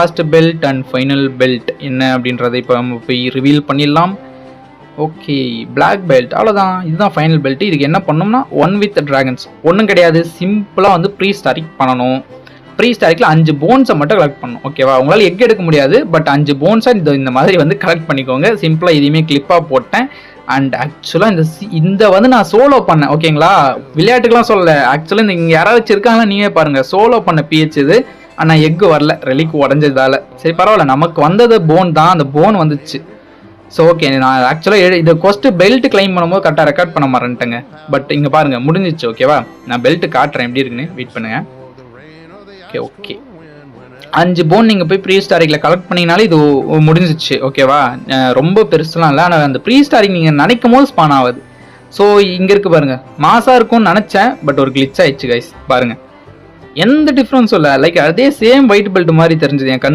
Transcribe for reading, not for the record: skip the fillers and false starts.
Last belt and final belt என்ன அப்படின்றத இப்போ நம்ம போய் ரிவீல் பண்ணிடலாம். ஓகே, பிளாக் பெல்ட் அவ்வளோதான். இதுதான் ஃபைனல் பெல்ட். இதுக்கு என்ன பண்ணணும்னா 1 with dragons ஒன்றும் கிடையாது. சிம்பிளாக வந்து ப்ரீ ஸ்டாரிக் பண்ணணும். ப்ரீ ஸ்டாரிக்கில் 5 போன்ஸை மட்டும் கலெக்ட் பண்ணணும். ஓகேவா, உங்களால் எக் எடுக்க முடியாது, பட் 5 போன்ஸை இந்த மாதிரி வந்து கலெக்ட் பண்ணிக்கோங்க. சிம்பிளாக இதையுமே கிளிப்பாக போட்டேன். அண்ட் ஆக்சுவலாக இந்த வந்து நான் சோலோ பண்ணேன். ஓகேங்களா, விளையாட்டுக்கெலாம் சொல்லலை. ஆக்சுவலாக இங்கே யாராவது வச்சிருக்காங்களா நீங்களே பாருங்கள். சோலோ பண்ண பிஹெச் இது. ஆனால் எக்கு வரல, ரெலிக் உடஞ்சதால. சரி பரவாயில்ல, நமக்கு வந்தது போன் தான். அந்த போன் வந்துச்சு. ஸோ ஓகே, நான் ஆக்சுவலாக இது கொஸ்ட் பெல்ட் கிளைம் பண்ணும்போது கரெக்டாக ரெக்கார்ட் பண்ண மாட்டேன்ட்டேங்க. பட் இங்கே பாருங்கள் முடிஞ்சிச்சு. ஓகேவா, நான் பெல்ட் காட்டுறேன் எப்படி இருக்குன்னு. வெயிட் பண்ணுங்க. ஓகே ஓகே, 5 போன் நீங்கள் போய் ப்ரீ ஸ்டாரிக்கில் கலெக்ட் பண்ணிங்கனாலே இது முடிஞ்சிச்சு. ஓகேவா, ரொம்ப பெருசுலாம் இல்லை. ஆனால் அந்த ப்ரீ ஸ்டாரிக் நீங்கள் நினைக்கும் போது ஸ்பான் ஆகுது. ஸோ இங்கே இருக்கு பாருங்கள், மாசாக இருக்கும்னு நினச்சேன், பட் ஒரு கிளிச் ஆயிடுச்சு கைஸ். பாருங்கள், எந்த டிஃப்ரென்ஸும் இல்லை. லைக் அதே சேம் ஒயிட் பெல்ட் மாதிரி தெரிஞ்சது என் கண்ணு.